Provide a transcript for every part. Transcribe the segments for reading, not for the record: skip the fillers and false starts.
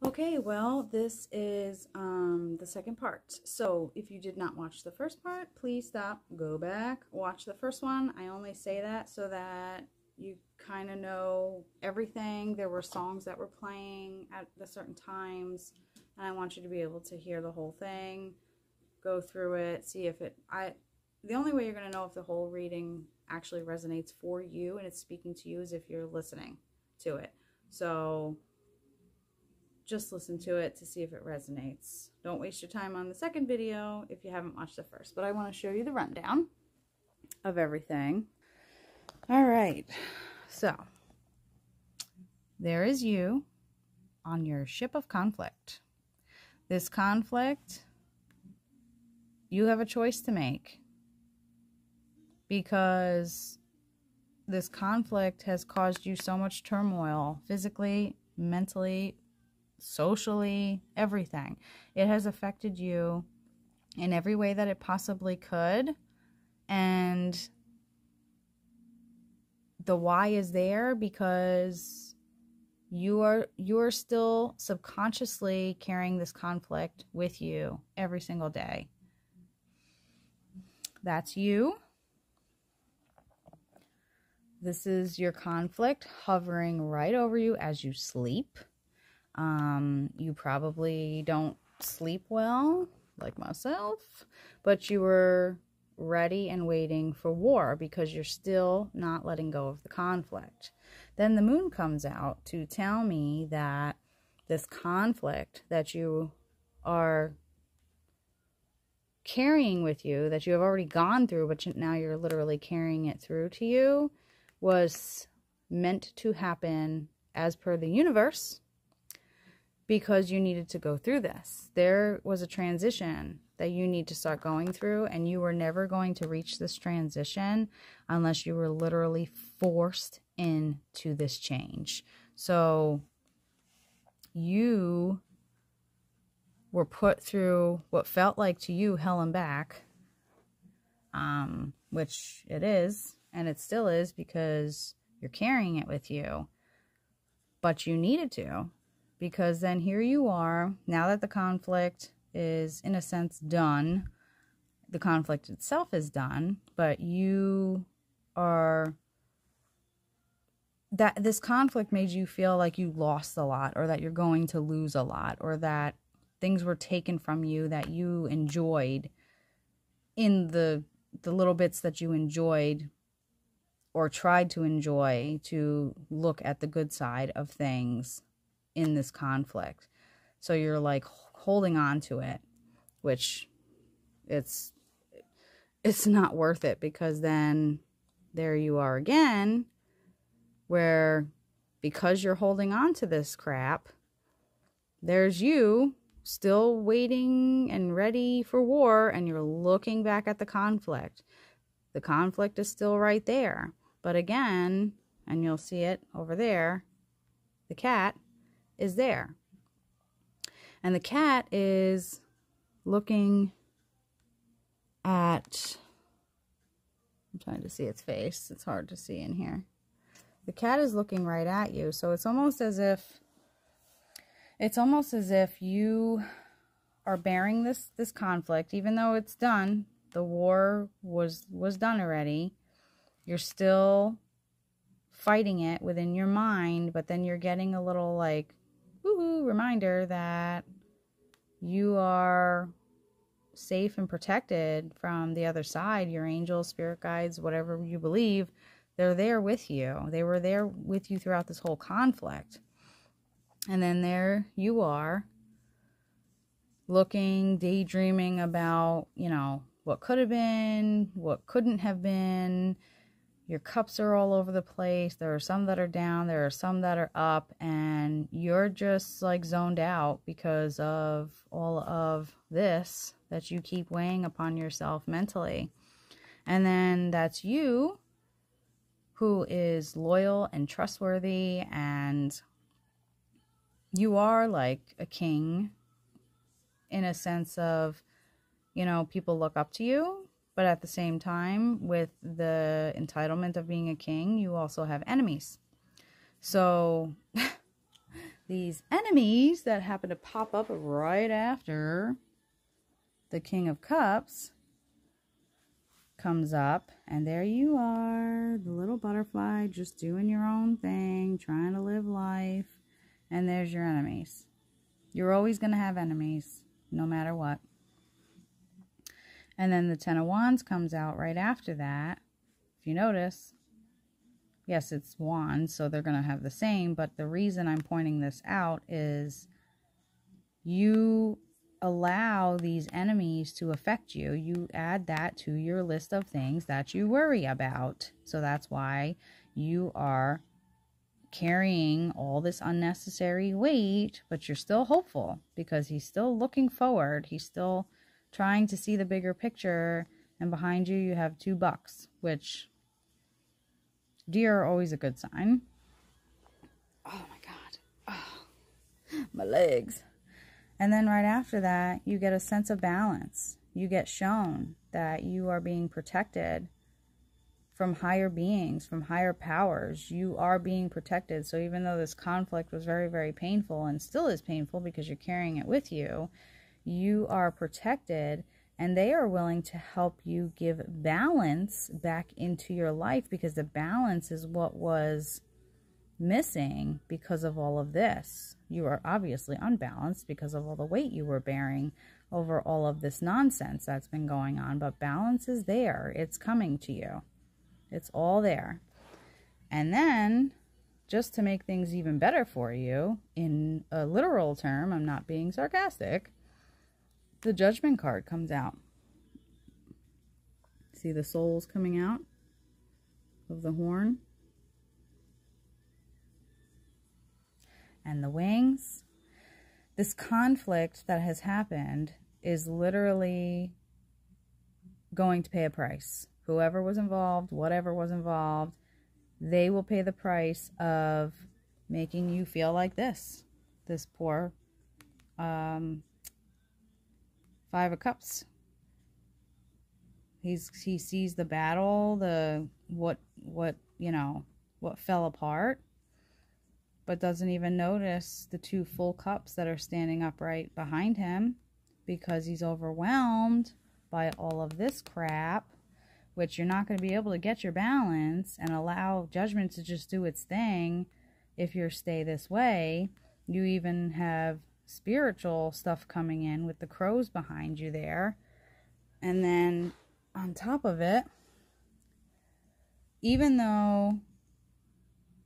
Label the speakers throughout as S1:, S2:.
S1: Okay, well, this is the second part. So if you did not watch the first part, please stop, go back, watch the first one. I only say that so that you kind of know everything. There were songs that were playing at the certain times, and I want you to be able to hear the whole thing, go through it, see if the only way you're going to know if the whole reading actually resonates for you and it's speaking to you is if you're listening to it. So just listen to it to see if it resonates. Don't waste your time on the second video if you haven't watched the first. But I want to show you the rundown of everything. All right. So, there is you on your ship of conflict. This conflict, you have a choice to make. Because this conflict has caused you so much turmoil, physically, mentally, socially, everything. It has affected you in every way that it possibly could, and the why is there because you are still subconsciously carrying this conflict with you every single day. That's you. This is your conflict hovering right over you as you sleep. You probably don't sleep well, like myself, but you were ready and waiting for war because you're still not letting go of the conflict. Then the moon comes out to tell me that this conflict that you are carrying with you, that you have already gone through, but now you're literally carrying it through to you, was meant to happen as per the universe. Because you needed to go through this. There was a transition that you need to start going through, and you were never going to reach this transition unless you were literally forced into this change. So you were put through what felt like to you hell and back, which it is, and it still is because you're carrying it with you, but you needed to. Because then here you are, now that the conflict is, in a sense, done. The conflict itself is done, but you are... this conflict made you feel like you lost a lot, or that you're going to lose a lot, or that things were taken from you that you enjoyed in the little bits that you enjoyed or tried to enjoy, to look at the good side of things in this conflict. So you're like holding on to it, which it's not worth it, because then there you are again, where because you're holding on to this crap, there's you still waiting and ready for war, and you're looking back at the conflict. The conflict is still right there, but again, and you'll see it over there, the cat is there. And the cat is looking at... I'm trying to see its face. It's hard to see in here. The cat is looking right at you. So it's almost as if you are bearing this conflict, even though it's done. The war was done already. You're still fighting it within your mind, but then you're getting a little like woohoo reminder that you are safe and protected from the other side. Your angels, spirit guides, whatever you believe, they're there with you. They were there with you throughout this whole conflict. And then there you are, looking, daydreaming about, what could have been, what couldn't have been. Your cups are all over the place. There are some that are down. There are some that are up. And you're just like zoned out because of all of this that you keep weighing upon yourself mentally. And then that's you, who is loyal and trustworthy. And you are like a king in a sense of, people look up to you. But at the same time, with the entitlement of being a king, you also have enemies. So these enemies that happen to pop up right after the King of Cups comes up, and there you are, the little butterfly, just doing your own thing, trying to live life, and there's your enemies. You're always going to have enemies, no matter what. And then the Ten of Wands comes out right after that. If you notice, yes, it's wands, so they're going to have the same, but the reason I'm pointing this out is you allow these enemies to affect you. You add that to your list of things that you worry about. So that's why you are carrying all this unnecessary weight, but you're still hopeful because he's still looking forward. He's still trying to see the bigger picture, and behind you, you have 2 bucks, which deer are always a good sign. Oh my God. Oh, my legs. And then right after that, you get a sense of balance. You get shown that you are being protected from higher beings, from higher powers. You are being protected. So even though this conflict was very, very painful and still is painful because you're carrying it with you, you are protected, and they are willing to help you give balance back into your life, because the balance is what was missing because of all of this. You are obviously unbalanced because of all the weight you were bearing over all of this nonsense that's been going on, but balance is there. It's coming to you. It's all there. And then, just to make things even better for you, in a literal term, I'm not being sarcastic, the Judgment card comes out. See the souls coming out of the horn? And the wings. This conflict that has happened is literally going to pay a price. Whoever was involved, whatever was involved, they will pay the price of making you feel like this. This poor 5 of Cups. He sees the battle, what fell apart, but doesn't even notice the 2 full cups that are standing upright behind him, because he's overwhelmed by all of this crap, which you're not going to be able to get your balance and allow Judgment to just do its thing if you stay this way. You even have spiritual stuff coming in with the crows behind you there. And then on top of it, even though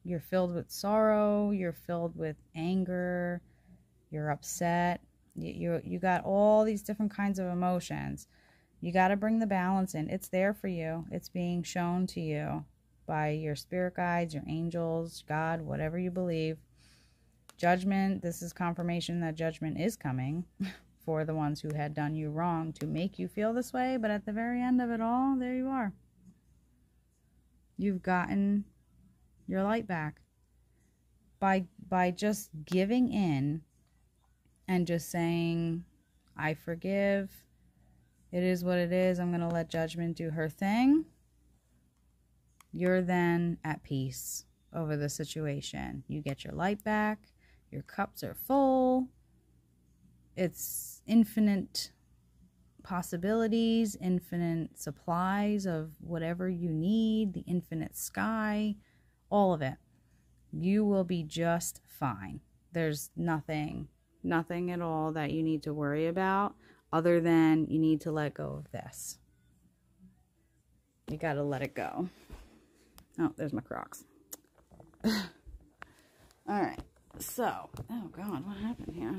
S1: you're filled with sorrow, you're filled with anger, you're upset, you got all these different kinds of emotions, you got to bring the balance in. It's there for you. It's being shown to you by your spirit guides, your angels, God, whatever you believe. Judgment, this is confirmation that judgment is coming for the ones who had done you wrong to make you feel this way. But at the very end of it all, there you are. You've gotten your light back by just giving in and just saying, I forgive. It is what it is. I'm going to let Judgment do her thing. You're then at peace over the situation. You get your light back. Your cups are full. It's infinite possibilities, infinite supplies of whatever you need, the infinite sky, all of it. You will be just fine. There's nothing at all that you need to worry about, other than you need to let go of this. You got to let it go. Oh, there's my Crocs. All right. So, oh God, what happened here?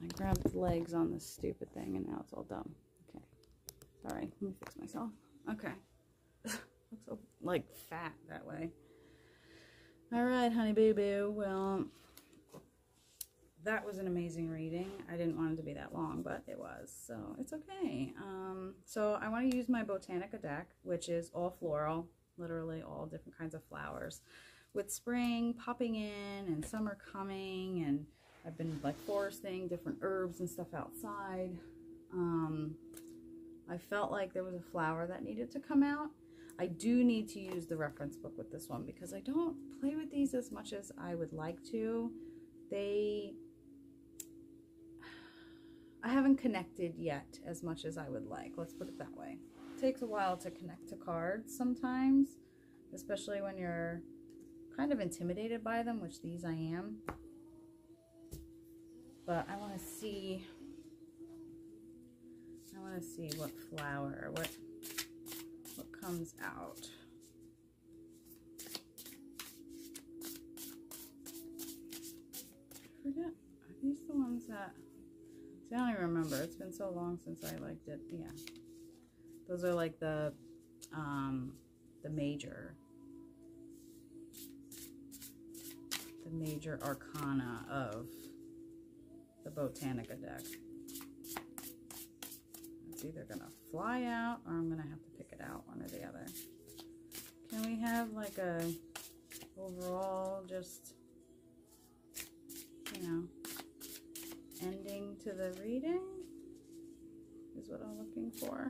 S1: I grabbed the legs on this stupid thing and now it's all dumb. Okay. Sorry. Let me fix myself. Okay. Looks so, like, fat that way. All right, honey boo boo. Well, that was an amazing reading. I didn't want it to be that long, but it was, so it's okay. So I want to use my Botanica deck, which is all floral, literally all different kinds of flowers, with spring popping in and summer coming, and I've been like foresting different herbs and stuff outside. I felt like there was a flower that needed to come out. I do need to use the reference book with this one because I don't play with these as much as I would like to. I haven't connected yet as much as I would like. Let's put it that way. It takes a while to connect to cards sometimes, especially when you're kind of intimidated by them, which these I am. But I want to see what flower, what comes out. I forget. Are these the ones that... See, I don't even remember. It's been so long since I liked it. Yeah. Those are like the major arcana of the Botanica deck. It's either gonna fly out or I'm gonna have to pick it out, one or the other. Can we have like a overall just, you know, ending to the reading is what I'm looking for.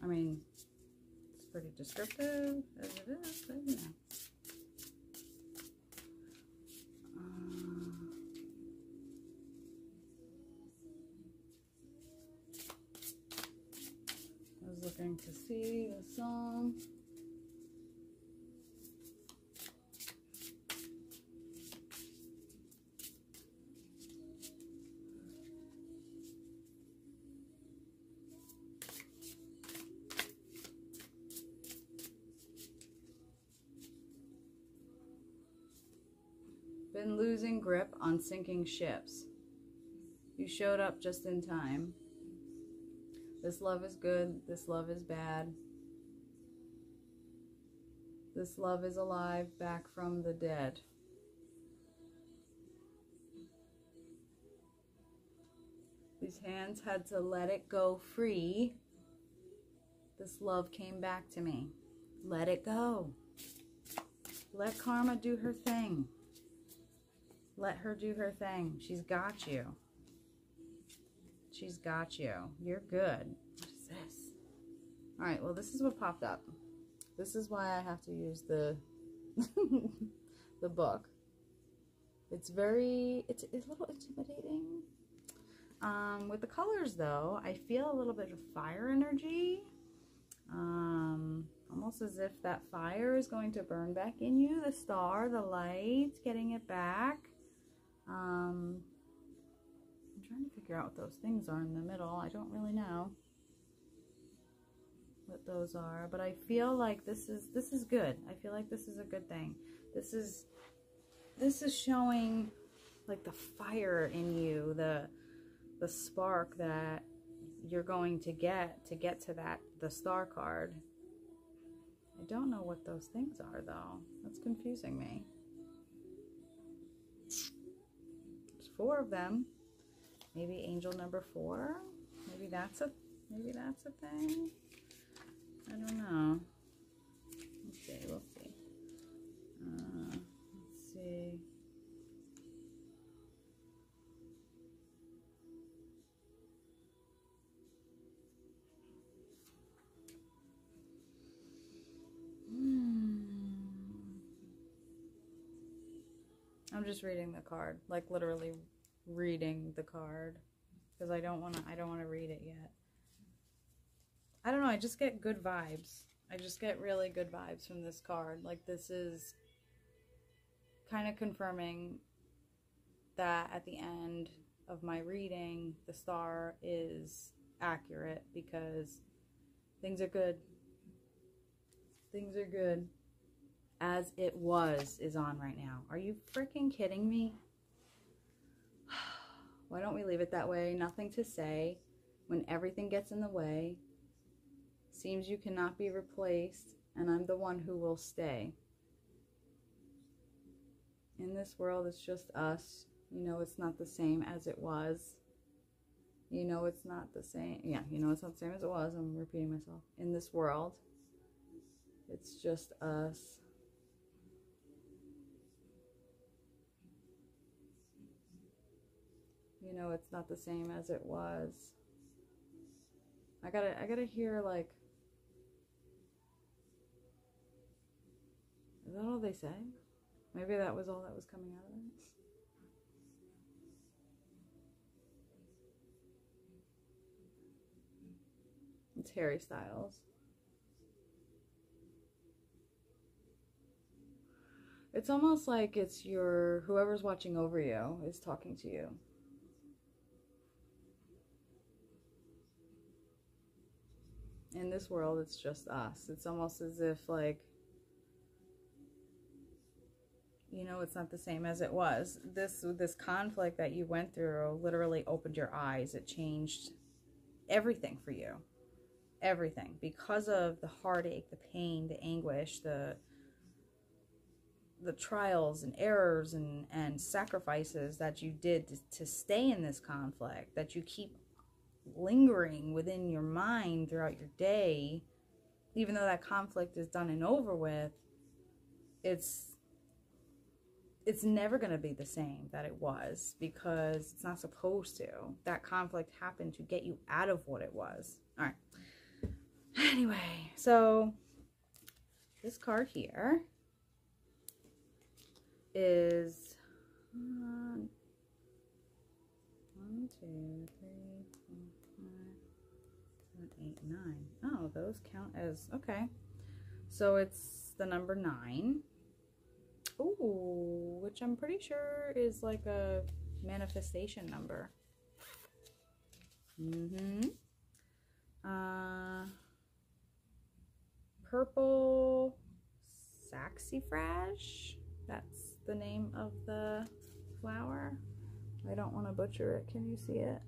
S1: I mean, it's pretty descriptive as it is, but you know. I was looking to see the song. Been losing grip on sinking ships. You showed up just in time. This love is good. This love is bad. This love is alive, back from the dead. These hands had to let it go free. This love came back to me. Let it go. Let karma do her thing. Let her do her thing. She's got you. She's got you. You're good. What is this? All right, well, this is what popped up. This is why I have to use the the book. It's a little intimidating. With the colors, though, I feel a little bit of fire energy. Almost as if that fire is going to burn back in you. The star, the light, getting it back. I'm trying to figure out what those things are in the middle. I don't really know what those are, but I feel like this is good. I feel like this is a good thing. This is showing like the fire in you, the spark that you're going to get to the star card. I don't know what those things are though. That's confusing me. There's 4 of them. Maybe angel number 4. Maybe that's a thing. I don't know. We'll see. Let's see. I'm just reading the card, like literally reading the card, because I don't want to read it yet. I don't know, I just get good vibes. I just get really good vibes from this card. Like, this is kind of confirming that at the end of my reading, the star is accurate, because things are good. Things are good. As It Was is on right now. Are you freaking kidding me? Why don't we leave it that way? Nothing to say when everything gets in the way. Seems you cannot be replaced, and I'm the one who will stay. In this world, it's just us. You know it's not the same as it was. You know it's not the same. Yeah, you know it's not the same as it was. I'm repeating myself. In this world, it's just us. You know it's not the same as it was. I gotta hear, like, is that all they say? Maybe that was all that was coming out of it. It's Harry Styles. It's almost like it's whoever's watching over you is talking to you. In this world, it's just us. It's almost as if, like, you know, it's not the same as it was. This conflict that you went through literally opened your eyes. It changed everything for you. Everything. Because of the heartache, the pain, the anguish, the trials and errors and sacrifices that you did to stay in this conflict, that you keep lingering within your mind throughout your day, even though that conflict is done and over with, it's never going to be the same that it was, because it's not supposed to. That conflict happened to get you out of what it was. All right. Anyway, so this card here is 1, 2, 3, 4, 5, 7, 8, 9. Oh, those count as, okay. So it's the number 9. Ooh, which I'm pretty sure is like a manifestation number. Purple saxifrage. That's the name of the flower. I don't want to butcher it. Can you see it?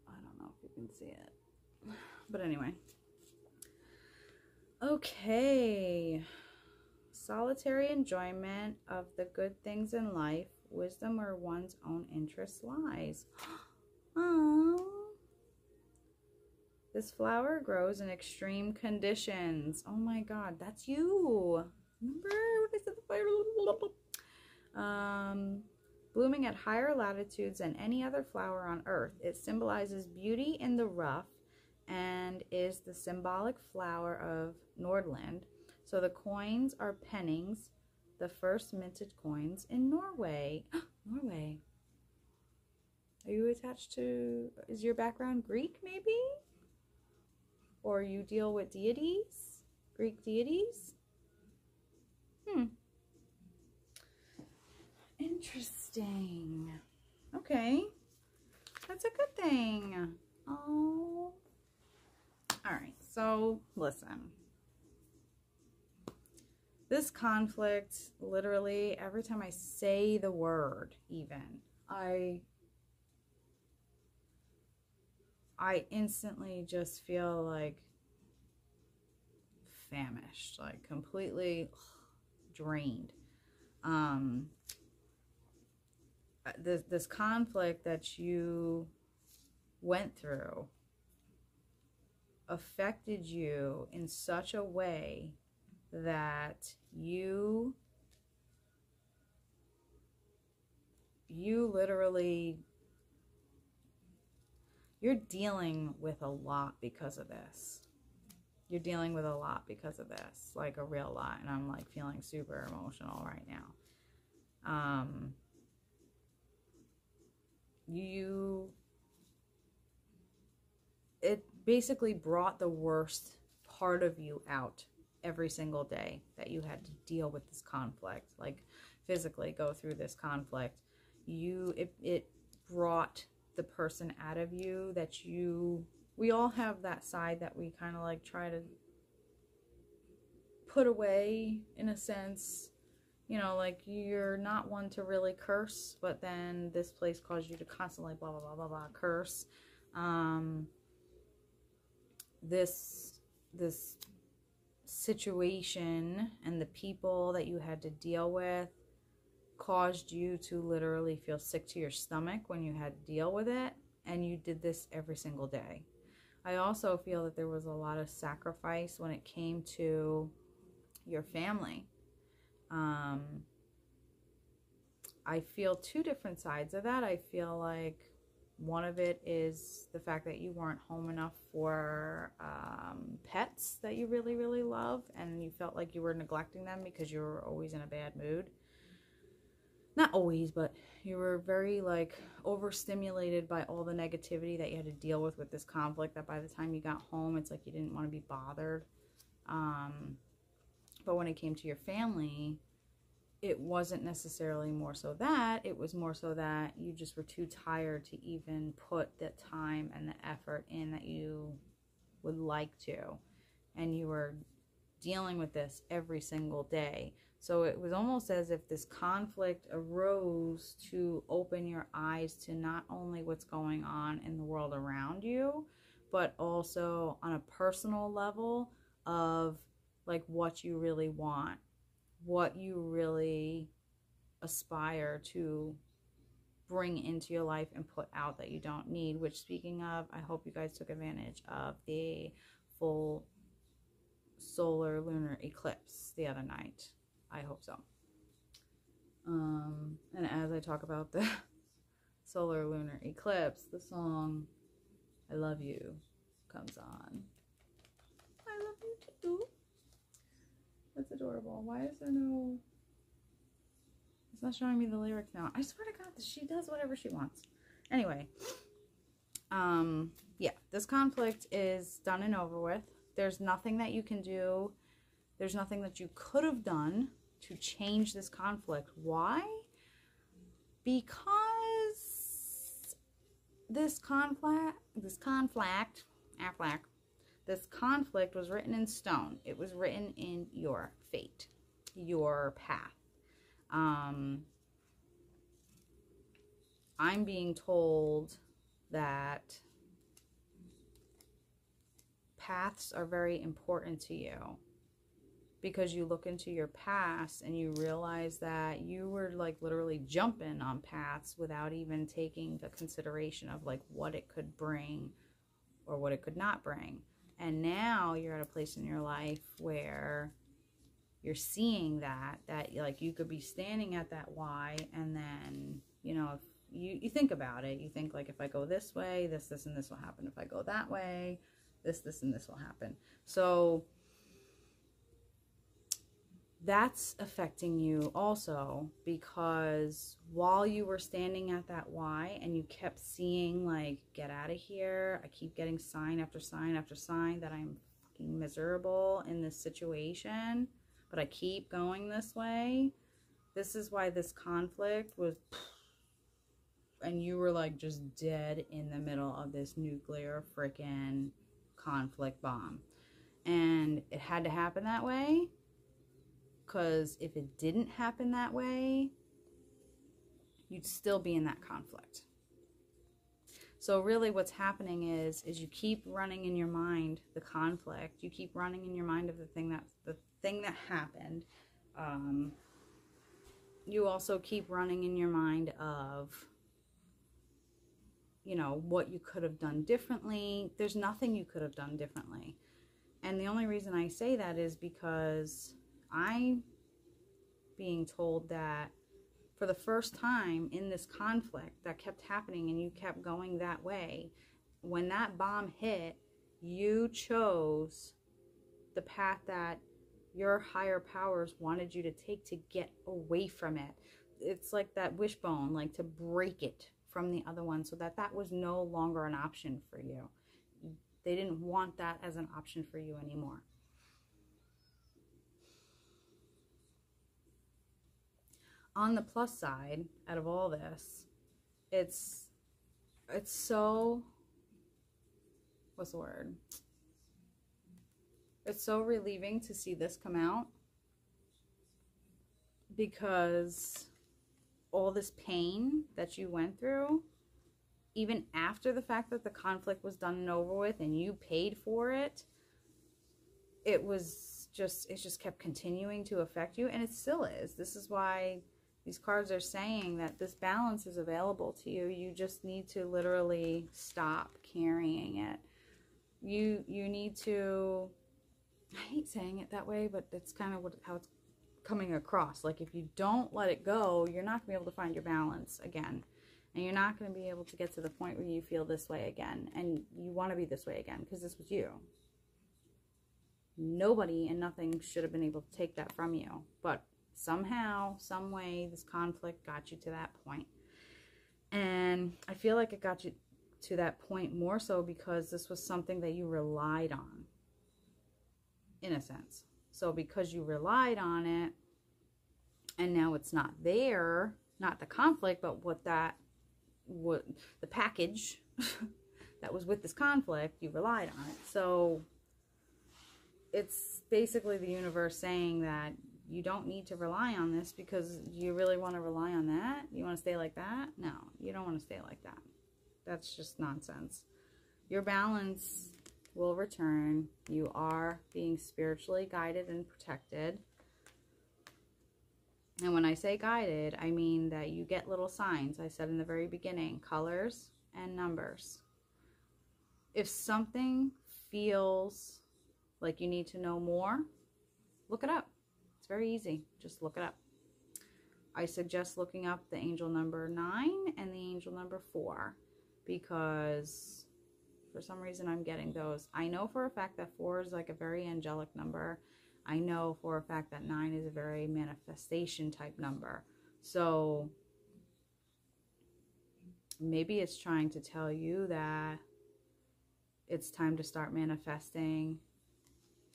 S1: I don't know if you can see it. But anyway. Okay. Solitary enjoyment of the good things in life, wisdom where one's own interest lies. Oh. This flower grows in extreme conditions. Oh my God, that's you. Remember when I said the fire? Blooming at higher latitudes than any other flower on earth. It symbolizes beauty in the rough and is the symbolic flower of Nordland. So the coins are pennings, the first minted coins in Norway. Norway. Are you attached to, is your background Greek maybe? Or you deal with deities? Greek deities? Interesting. Okay. That's a good thing. Oh. Alright, so listen. This conflict, literally, every time I say the word, even, I instantly just feel like famished, like completely drained. This conflict that you went through affected you in such a way that you literally, you're dealing with a lot because of this. You're dealing with a lot because of this, like a real lot. And I'm like feeling super emotional right now. It basically brought the worst part of you out every single day that you had to deal with this conflict, like physically go through this conflict. It brought the person out of you that we all have that side that we kind of like try to put away, in a sense. You know, like, you're not one to really curse, but then this place caused you to constantly blah blah blah blah blah curse. This situation and the people that you had to deal with caused you to literally feel sick to your stomach when you had to deal with it, and you did this every single day. I also feel that there was a lot of sacrifice when it came to your family. I feel two different sides of that. I feel like One of it is the fact that you weren't home enough for pets that you really, really love, and you felt like you were neglecting them because you were always in a bad mood. Not always, but you were very like overstimulated by all the negativity that you had to deal with this conflict, that by the time you got home, it's like you didn't want to be bothered. But when it came to your family, it wasn't necessarily more so that, it was more so that you just were too tired to even put the time and the effort in that you would like to. And you were dealing with this every single day. So it was almost as if this conflict arose to open your eyes to not only what's going on in the world around you, but also on a personal level of like what you really want, what you really aspire to bring into your life and put out that you don't need. Which, speaking of, I hope you guys took advantage of the full solar lunar eclipse the other night. I hope so. And as I talk about the solar lunar eclipse, the song I Love You comes on. I love you too. That's adorable. Why is there no... It's not showing me the lyrics now. I swear to God, she does whatever she wants. Anyway. Yeah, this conflict is done and over with. There's nothing that you can do. There's nothing that you could have done to change this conflict. Why? Because this conflict was written in stone. It was written in your fate, your path. I'm being told that paths are very important to you, because you look into your past and you realize that you were like literally jumping on paths without even taking the consideration of like what it could bring or what it could not bring. And now you're at a place in your life where you're seeing that like you could be standing at that why, and then, you know, if you think about it, you think like, if I go this way, this and this will happen. If I go that way, this and this will happen. So that's affecting you also, because while you were standing at that why and you kept seeing like, get out of here, I keep getting sign after sign after sign that I'm fucking miserable in this situation, but I keep going this way. This is why this conflict was, and you were like just dead in the middle of this nuclear freaking conflict bomb. And it had to happen that way, because if it didn't happen that way, you'd still be in that conflict. So really what's happening is you keep running in your mind the conflict. You keep running in your mind of the thing that happened. You also keep running in your mind of, you know, what you could have done differently. There's nothing you could have done differently. And the only reason I say that is because I'm being told that for the first time in this conflict that kept happening and you kept going that way, when that bomb hit, you chose the path that your higher powers wanted you to take to get away from it. It's like that wishbone, like to break it from the other one so that was no longer an option for you. They didn't want that as an option for you anymore. On the plus side, out of all this, it's so, what's the word? It's so relieving to see this come out, because all this pain that you went through, even after the fact that the conflict was done and over with and you paid for it, it just kept continuing to affect you, and it still is. This is why these cards are saying that this balance is available to you. You just need to literally stop carrying it. You need to, I hate saying it that way, but it's kind of how it's coming across. Like, if you don't let it go, you're not going to be able to find your balance again. And you're not going to be able to get to the point where you feel this way again. And you want to be this way again because this was you. Nobody and nothing should have been able to take that from you. But somehow, some way, this conflict got you to that point. And I feel like it got you to that point more so because this was something that you relied on, in a sense. So because you relied on it, and now it's not there, not the conflict, but what the package that was with this conflict, you relied on it. So it's basically the universe saying that you don't need to rely on this because you really want to rely on that? You want to stay like that? No, you don't want to stay like that. That's just nonsense. Your balance will return. You are being spiritually guided and protected. And when I say guided, I mean that you get little signs. I said in the very beginning, colors and numbers. If something feels like you need to know more, look it up. It's very easy. Just look it up. I suggest looking up the angel number 9 and the angel number 4 because for some reason I'm getting those. I know for a fact that 4 is like a very angelic number. I know for a fact that 9 is a very manifestation type number. So maybe it's trying to tell you that it's time to start manifesting.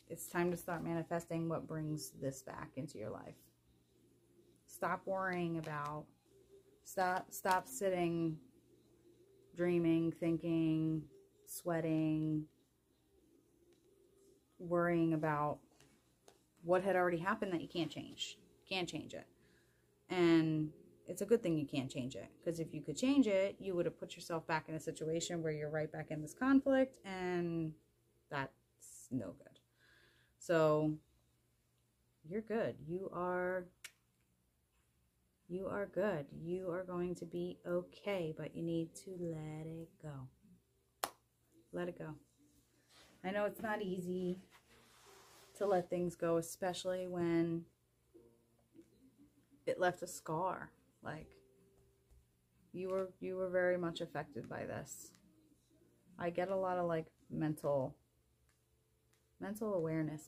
S1: It's time to start manifesting what brings this back into your life. Stop worrying about, stop sitting, dreaming, thinking, sweating, worrying about what had already happened that you can't change. You can't change it. And it's a good thing you can't change it. Because if you could change it, you would have put yourself back in a situation where you're right back in this conflict. And that's no good. So you're good. You are good. You are going to be okay. But you need to let it go. Let it go. I know it's not easy to let things go, especially when it left a scar. Like you were very much affected by this. I get a lot of like mental awareness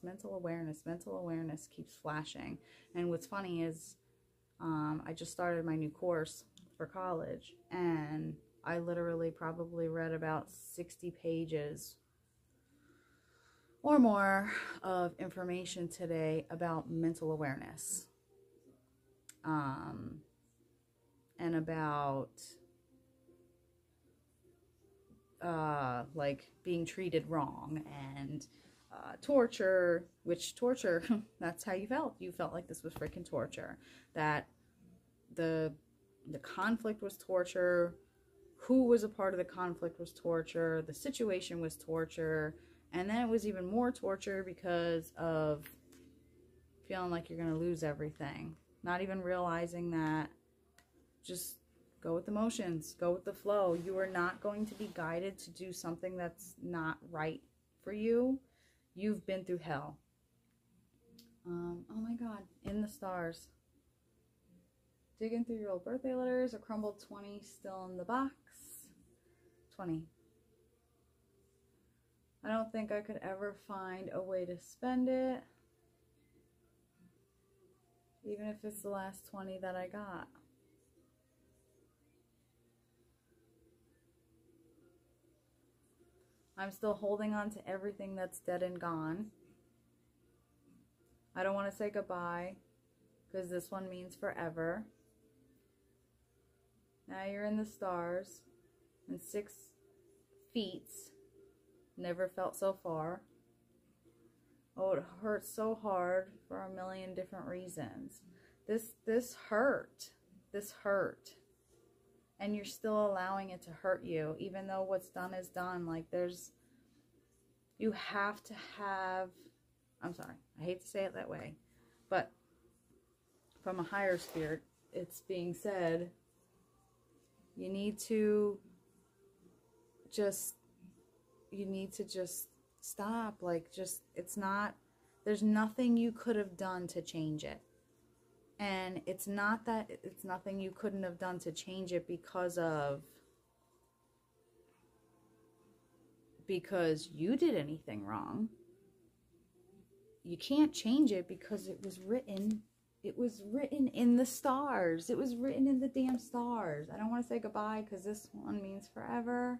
S1: keeps flashing. And what's funny is I just started my new course for college, and I literally probably read about 60 pages or more of information today about mental awareness. And about like being treated wrong and torture, which torture, that's how you felt. You felt like this was freaking torture. That the conflict was torture. Who was a part of the conflict was torture. The situation was torture. And then it was even more torture because of feeling like you're going to lose everything. Not even realizing that just go with the motions. Go with the flow. You are not going to be guided to do something that's not right for you. You've been through hell. Oh my God. In the stars. Digging through your old birthday letters. A crumbled 20 still in the box. 20. I don't think I could ever find a way to spend it. Even if it's the last 20 that I got. I'm still holding on to everything that's dead and gone. I don't want to say goodbye because this one means forever. Now you're in the stars and 6 feet. Never felt so far. Oh, it hurts so hard for a million different reasons. This hurt. This hurt. And you're still allowing it to hurt you, even though what's done is done. Like you have to have, I'm sorry, I hate to say it that way, but from a higher spirit, it's being said, you need to just stop. Like, just, it's not, there's nothing you could have done to change it. And it's not that it's nothing you couldn't have done to change it because you did anything wrong. You can't change it because it was written in the stars. It was written in the damn stars. I don't want to say goodbye because this one means forever.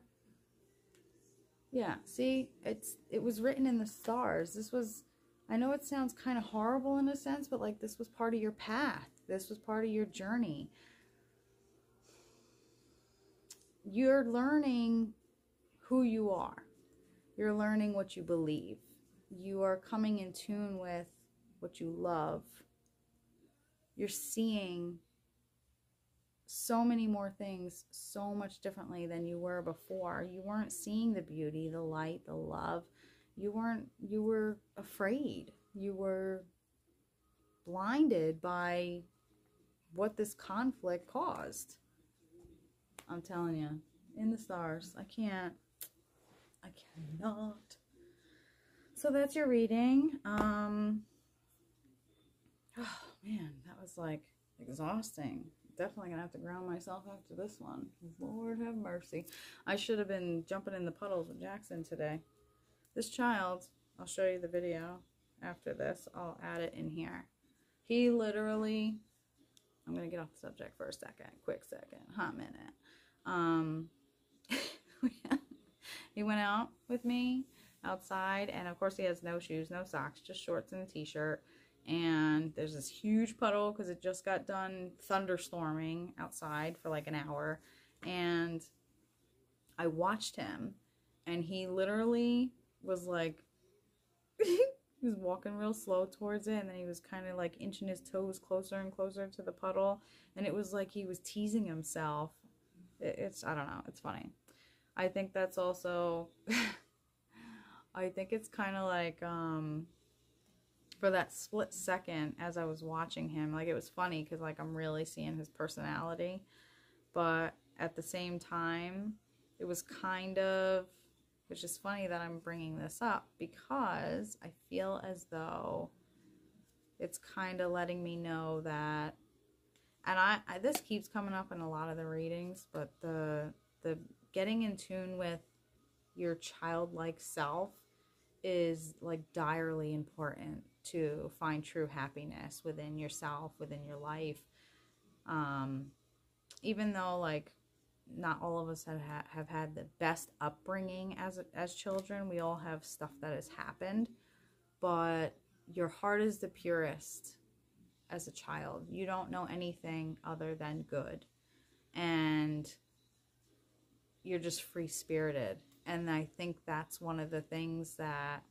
S1: Yeah, see, it was written in the stars. This was, I know it sounds kind of horrible in a sense, but like this was part of your path. This was part of your journey. You're learning who you are. You're learning what you believe. You are coming in tune with what you love. You're seeing so many more things so much differently than you were before. You weren't seeing the beauty, the light, the love. You were afraid. You were blinded by what this conflict caused. I'm telling you, in the stars. I cannot. So that's your reading. Oh man, that was like exhausting. Definitely gonna have to ground myself after this one. Lord have mercy. I should have been jumping in the puddles with Jackson today. This child, I'll show you the video after this. I'll add it in here. He literally, I'm gonna get off the subject for a second, quick second, hot minute. He went out with me outside, and of course he has no shoes, no socks, just shorts and a t-shirt. And there's this huge puddle because it just got done thunderstorming outside for like an hour. And I watched him, and he literally was like, he was walking real slow towards it, and then he was kind of like inching his toes closer and closer to the puddle. And it was like he was teasing himself. I don't know, it's funny. I think that's also, I think it's kind of like, for that split second as I was watching him, like it was funny because like I'm really seeing his personality, but at the same time, it was kind of, which is funny that I'm bringing this up because I feel as though it's kind of letting me know that, and I this keeps coming up in a lot of the readings, but the getting in tune with your childlike self is like direly important to find true happiness within yourself, within your life. Even though like not all of us have had the best upbringing as children, we all have stuff that has happened, but your heart is the purest as a child. You don't know anything other than good, and you're just free-spirited. And I think that's one of the things that,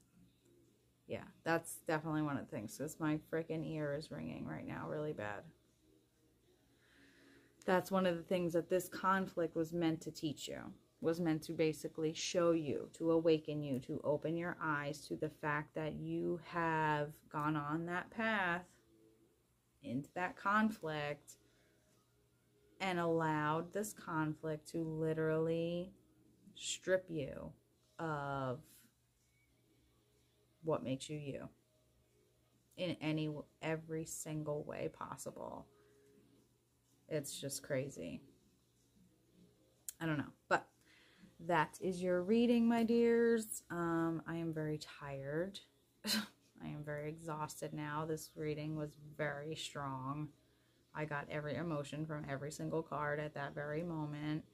S1: yeah, that's definitely one of the things, because my freaking ear is ringing right now really bad. That's one of the things that this conflict was meant to teach you, was meant to basically show you, to awaken you, to open your eyes to the fact that you have gone on that path into that conflict and allowed this conflict to literally strip you of what makes you you in every single way possible. It's just crazy. I don't know, but that is your reading, my dears. I am very tired. I am very exhausted now. This reading was very strong. I got every emotion from every single card at that very moment.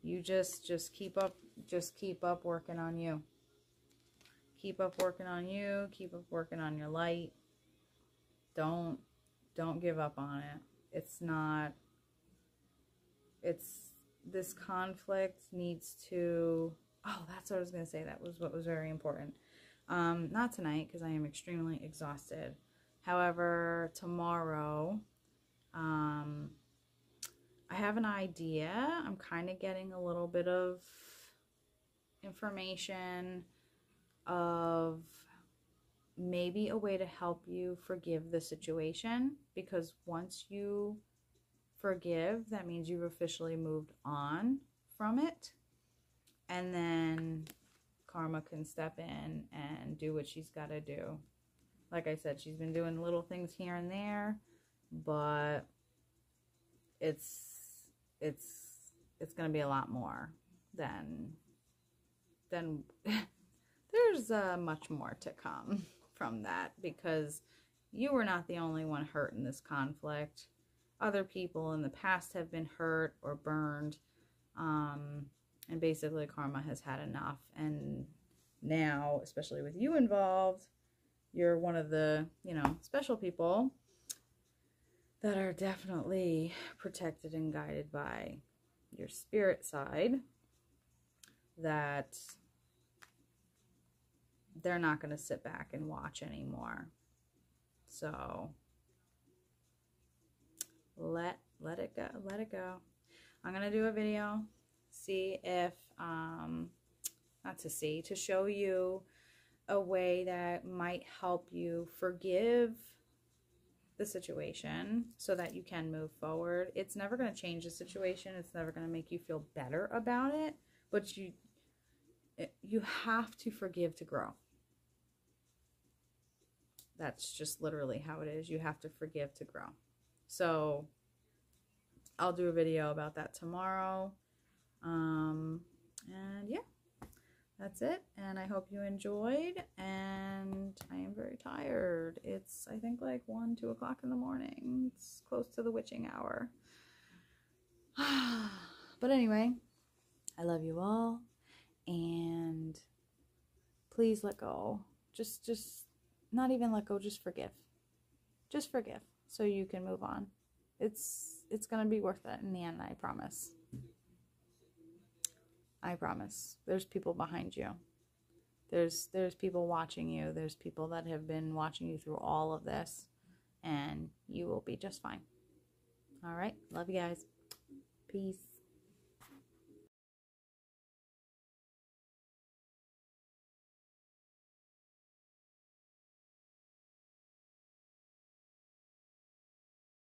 S1: You just keep up working on you. Keep up working on you. Keep up working on your light. Don't give up on it. This conflict needs to, oh, that's what I was going to say. That was what was very important. Not tonight, because I am extremely exhausted. However, tomorrow, I have an idea. I'm kind of getting a little bit of information of maybe a way to help you forgive the situation, because once you forgive, that means you've officially moved on from it, and then karma can step in and do what she's got to do. Like I said, she's been doing little things here and there, but it's going to be a lot more than there's much more to come from that, because you were not the only one hurt in this conflict. Other people in the past have been hurt or burned, and basically karma has had enough. And now, especially with you involved, you're one of the, special people that are definitely protected and guided by your spirit side, that they're not going to sit back and watch anymore. So let it go. Let it go. I'm going to do a video, see if, to show you a way that might help you forgive the situation so that you can move forward. It's never going to change the situation. It's never going to make you feel better about it, but you have to forgive to grow. That's just literally how it is. You have to forgive to grow. So I'll do a video about that tomorrow. And yeah, that's it. And I hope you enjoyed. And I am very tired. It's, I think, like 1, 2 o'clock in the morning. It's close to the witching hour. But anyway, I love you all. And please let go. Just not even let go, just forgive. Just forgive so you can move on. It's going to be worth it in the end, I promise. I promise. There's people behind you. There's people watching you. There's people that have been watching you through all of this, and you will be just fine. All right? Love you guys. Peace.